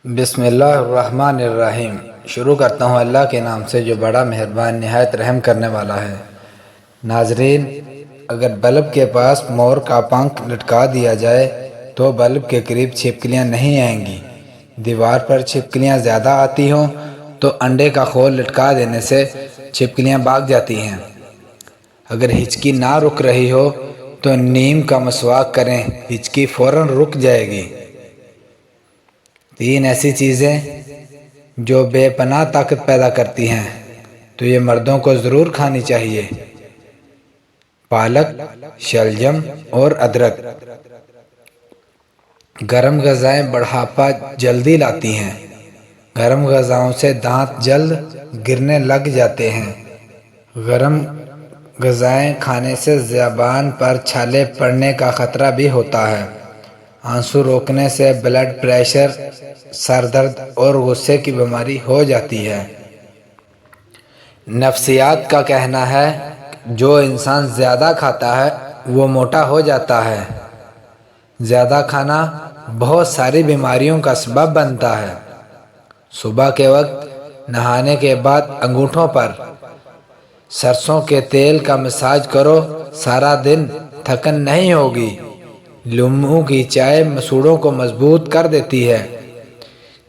بسم اللہ الرحمن الرحیم۔ شروع کرتا ہوں اللہ کے نام سے جو بڑا مہربان نہایت رحم کرنے والا ہے۔ ناظرین، اگر بلب کے پاس مور کا پنکھ لٹکا دیا جائے تو بلب کے قریب چھپکلیاں نہیں آئیں گی۔ دیوار پر چھپکلیاں زیادہ آتی ہوں تو انڈے کا خول لٹکا دینے سے چھپکلیاں بھاگ جاتی ہیں۔ اگر ہچکی نہ رک رہی ہو تو نیم کا مسواک کریں، ہچکی فوراً رک جائے گی۔ 3 ایسی چیزیں جو بے پناہ طاقت پیدا کرتی ہیں تو یہ مردوں کو ضرور کھانی چاہیے: پالک، شلجم اور ادرک۔ گرم غذائیں بڑھاپا جلدی لاتی ہیں۔ گرم غذاؤں سے دانت جلد گرنے لگ جاتے ہیں۔ گرم غذائیں کھانے سے زبان پر چھالے پڑنے کا خطرہ بھی ہوتا ہے۔ آنسو روکنے سے بلڈ پریشر، سر درد اور غصے کی بیماری ہو جاتی ہے۔ نفسیات کا کہنا ہے جو انسان زیادہ کھاتا ہے وہ موٹا ہو جاتا ہے۔ زیادہ کھانا بہت ساری بیماریوں کا سبب بنتا ہے۔ صبح کے وقت نہانے کے بعد انگوٹھوں پر سرسوں کے تیل کا مساج کرو، سارا دن تھکن نہیں ہوگی۔ لیموں کی چائے مسوڑھوں کو مضبوط کر دیتی ہے۔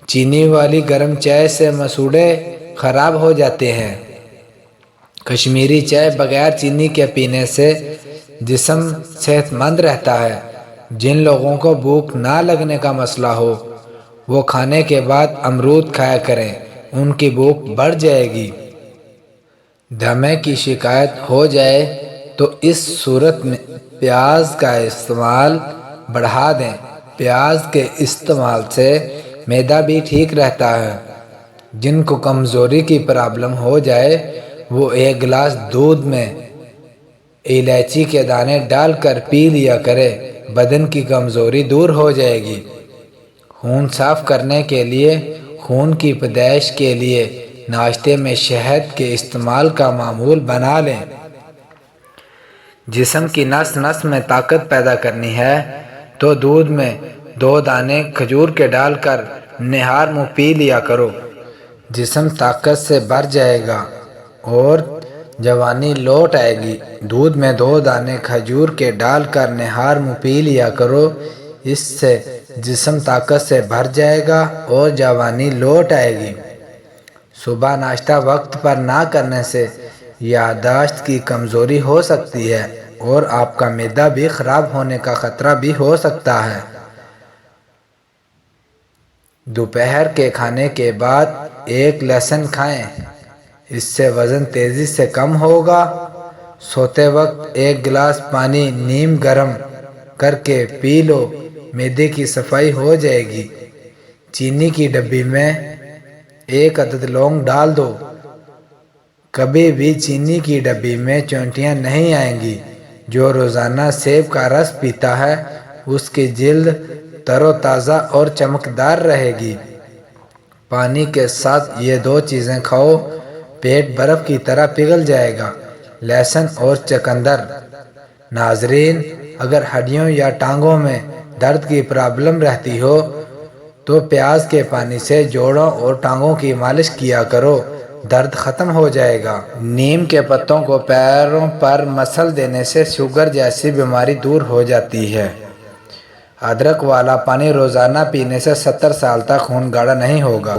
چینی والی گرم چائے سے مسوڑھے خراب ہو جاتے ہیں۔ کشمیری چائے بغیر چینی کے پینے سے جسم صحت مند رہتا ہے۔ جن لوگوں کو بھوک نہ لگنے کا مسئلہ ہو وہ کھانے کے بعد امرود کھایا کریں، ان کی بھوک بڑھ جائے گی۔ دمے کی شکایت ہو جائے تو اس صورت میں پیاز کا استعمال بڑھا دیں۔ پیاز کے استعمال سے معدہ بھی ٹھیک رہتا ہے۔ جن کو کمزوری کی پرابلم ہو جائے وہ 1 گلاس دودھ میں الائچی کے دانے ڈال کر پی لیا کرے، بدن کی کمزوری دور ہو جائے گی۔ خون صاف کرنے کے لیے، خون کی پیدائش کے لیے ناشتے میں شہد کے استعمال کا معمول بنا لیں۔ جسم کی نس نس میں طاقت پیدا کرنی ہے تو دودھ میں 2 دانے کھجور کے ڈال کر نہار منہ پی لیا کرو، جسم طاقت سے بھر جائے گا اور جوانی لوٹ آئے گی۔ دودھ میں 2 دانے کھجور کے ڈال کر نہار منہ پی لیا کرو، اس سے جسم طاقت سے بھر جائے گا اور جوانی لوٹ آئے گی۔ صبح ناشتہ وقت پر نہ کرنے سے یادداشت کی کمزوری ہو سکتی ہے اور آپ کا معدہ بھی خراب ہونے کا خطرہ بھی ہو سکتا ہے۔ دوپہر کے کھانے کے بعد 1 لہسن کھائیں، اس سے وزن تیزی سے کم ہوگا۔ سوتے وقت 1 گلاس پانی نیم گرم کر کے پی لو، معدے کی صفائی ہو جائے گی۔ چینی کی ڈبی میں 1 عدد لونگ ڈال دو۔ کبھی بھی چینی کی ڈبی میں چونٹیاں نہیں آئیں گی۔ جو روزانہ سیب کا رس پیتا ہے اس کی جلد تر و تازہ اور چمکدار رہے گی۔ پانی کے ساتھ یہ 2 چیزیں کھاؤ، پیٹ برف کی طرح پگھل جائے گا: لہسن اور چقندر۔ ناظرین، اگر ہڈیوں یا ٹانگوں میں درد کی پرابلم رہتی ہو تو پیاز کے پانی سے جوڑوں اور ٹانگوں کی مالش کیا کرو، درد ختم ہو جائے گا۔ نیم کے پتوں کو پیروں پر مسل دینے سے شوگر جیسی بیماری دور ہو جاتی ہے۔ ادرک والا پانی روزانہ پینے سے 70 سال تک خون گاڑھا نہیں ہوگا۔